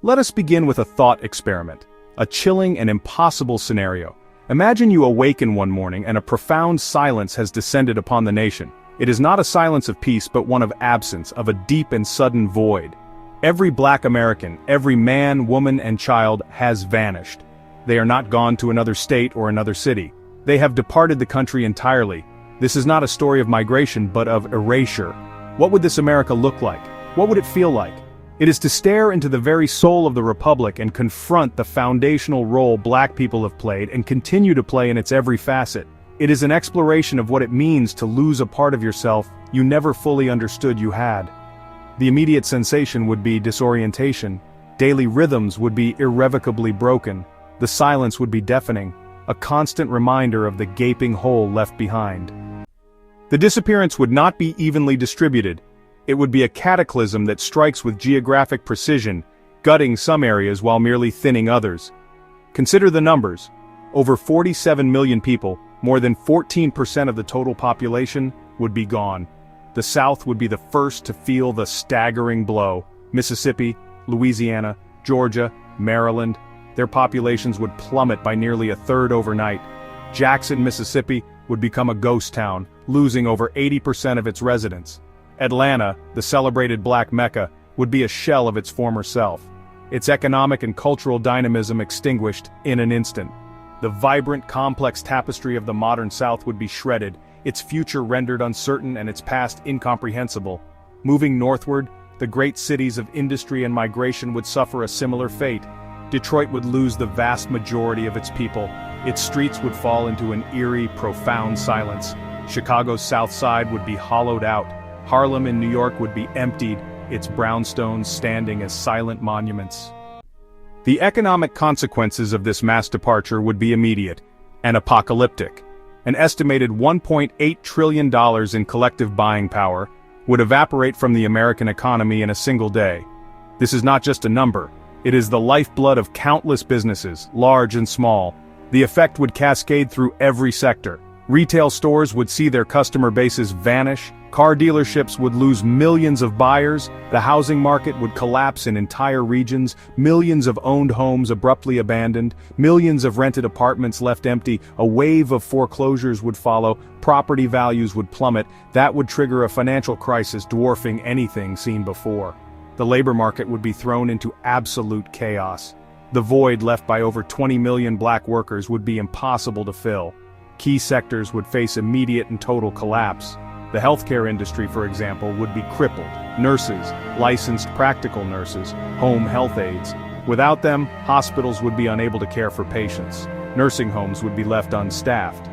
Let us begin with a thought experiment, a chilling and impossible scenario. Imagine you awaken one morning and a profound silence has descended upon the nation. It is not a silence of peace but one of absence, of a deep and sudden void. Every Black American, every man, woman, and child has vanished. They are not gone to another state or another city. They have departed the country entirely. This is not a story of migration but of erasure. What would this America look like? What would it feel like? It is to stare into the very soul of the Republic and confront the foundational role Black people have played and continue to play in its every facet. It is an exploration of what it means to lose a part of yourself you never fully understood you had. The immediate sensation would be disorientation. Daily rhythms would be irrevocably broken. The silence would be deafening, a constant reminder of the gaping hole left behind. The disappearance would not be evenly distributed. It would be a cataclysm that strikes with geographic precision, gutting some areas while merely thinning others. Consider the numbers. Over 47 million people, more than 14% of the total population, would be gone. The South would be the first to feel the staggering blow. Mississippi, Louisiana, Georgia, Maryland, their populations would plummet by nearly a third overnight. Jackson, Mississippi, would become a ghost town, losing over 80% of its residents. Atlanta, the celebrated Black Mecca, would be a shell of its former self. Its economic and cultural dynamism extinguished in an instant. The vibrant, complex tapestry of the modern South would be shredded, its future rendered uncertain and its past incomprehensible. Moving northward, the great cities of industry and migration would suffer a similar fate. Detroit would lose the vast majority of its people. Its streets would fall into an eerie, profound silence. Chicago's South Side would be hollowed out. Harlem in New York would be emptied, its brownstones standing as silent monuments. The economic consequences of this mass departure would be immediate and apocalyptic. An estimated $1.8 trillion in collective buying power would evaporate from the American economy in a single day. This is not just a number, it is the lifeblood of countless businesses, large and small. The effect would cascade through every sector. Retail stores would see their customer bases vanish, car dealerships would lose millions of buyers, the housing market would collapse in entire regions, millions of owned homes abruptly abandoned, millions of rented apartments left empty, a wave of foreclosures would follow, property values would plummet. That would trigger a financial crisis dwarfing anything seen before. The labor market would be thrown into absolute chaos. The void left by over 20 million Black workers would be impossible to fill. Key sectors would face immediate and total collapse. The healthcare industry, for example, would be crippled. Nurses, licensed practical nurses, home health aides. Without them, hospitals would be unable to care for patients. Nursing homes would be left unstaffed.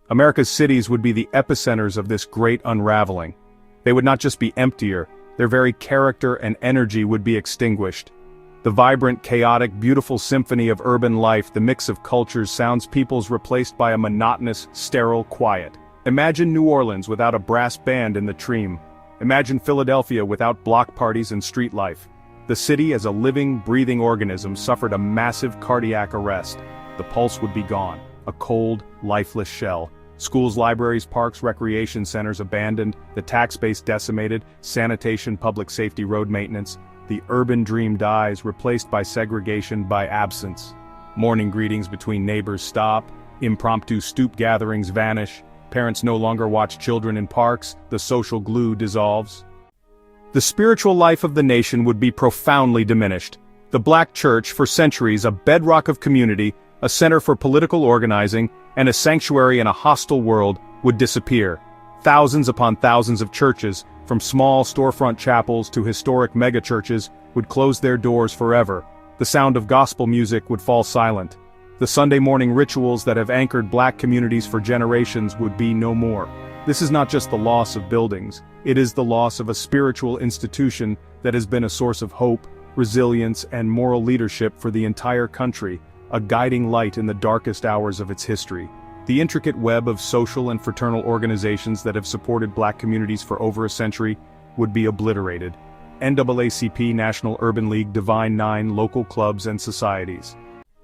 America's cities would be the epicenters of this great unraveling. They would not just be emptier, their very character and energy would be extinguished. The vibrant, chaotic, beautiful symphony of urban life, the mix of cultures, sounds, peoples replaced by a monotonous, sterile quiet. Imagine New Orleans without a brass band in the Treem. Imagine Philadelphia without block parties and street life. The city as a living, breathing organism suffered a massive cardiac arrest. The pulse would be gone, a cold, lifeless shell. Schools, libraries, parks, recreation centers abandoned, the tax base decimated, sanitation, public safety, road maintenance. The urban dream dies, replaced by segregation, by absence. Morning greetings between neighbors stop, impromptu stoop gatherings vanish, parents no longer watch children in parks, the social glue dissolves. The spiritual life of the nation would be profoundly diminished. The Black church, for centuries a bedrock of community, a center for political organizing, and a sanctuary in a hostile world, would disappear. Thousands upon thousands of churches, from small storefront chapels to historic megachurches, would close their doors forever. The sound of gospel music would fall silent. The Sunday morning rituals that have anchored Black communities for generations would be no more. This is not just the loss of buildings, it is the loss of a spiritual institution that has been a source of hope, resilience, and moral leadership for the entire country, a guiding light in the darkest hours of its history. The intricate web of social and fraternal organizations that have supported Black communities for over a century would be obliterated. NAACP, National Urban League, Divine Nine, local clubs and societies.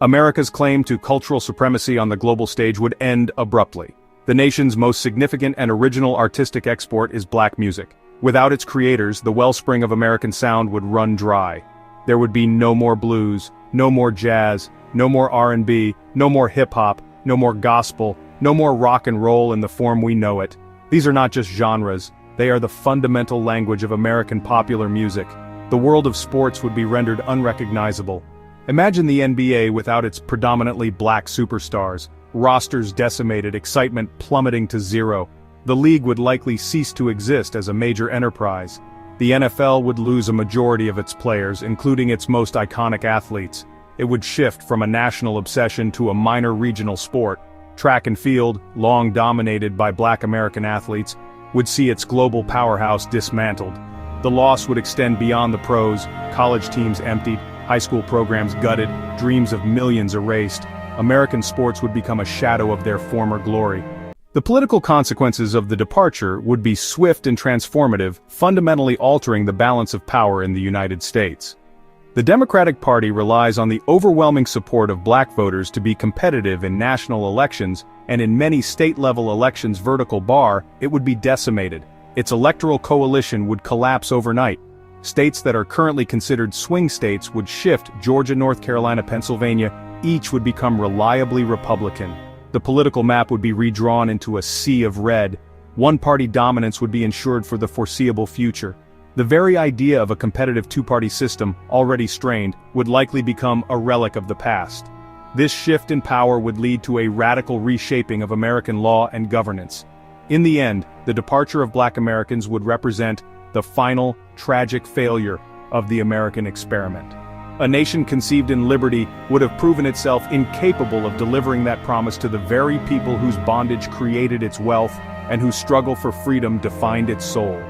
America's claim to cultural supremacy on the global stage would end abruptly. The nation's most significant and original artistic export is Black music. Without its creators, the wellspring of American sound would run dry. There would be no more blues, no more jazz, no more R&B, no more hip-hop, no more gospel, no more rock and roll in the form we know it. These are not just genres, they are the fundamental language of American popular music. The world of sports would be rendered unrecognizable. Imagine the NBA without its predominantly black superstars, rosters decimated, excitement plummeting to zero. The league would likely cease to exist as a major enterprise. The NFL would lose a majority of its players, including its most iconic athletes. It would shift from a national obsession to a minor regional sport. Track and field, long dominated by Black American athletes, would see its global powerhouse dismantled. The loss would extend beyond the pros, college teams emptied, high school programs gutted, dreams of millions erased. American sports would become a shadow of their former glory. The political consequences of the departure would be swift and transformative, fundamentally altering the balance of power in the United States. The Democratic Party relies on the overwhelming support of black voters to be competitive in national elections, and in many state-level elections vertical bar, it would be decimated. Its electoral coalition would collapse overnight. States that are currently considered swing states would shift. Georgia, North Carolina, Pennsylvania, each would become reliably Republican. The political map would be redrawn into a sea of red. One-party dominance would be ensured for the foreseeable future. The very idea of a competitive two-party system, already strained, would likely become a relic of the past. This shift in power would lead to a radical reshaping of American law and governance. In the end, the departure of Black Americans would represent the final, tragic failure of the American experiment. A nation conceived in liberty would have proven itself incapable of delivering that promise to the very people whose bondage created its wealth and whose struggle for freedom defined its soul.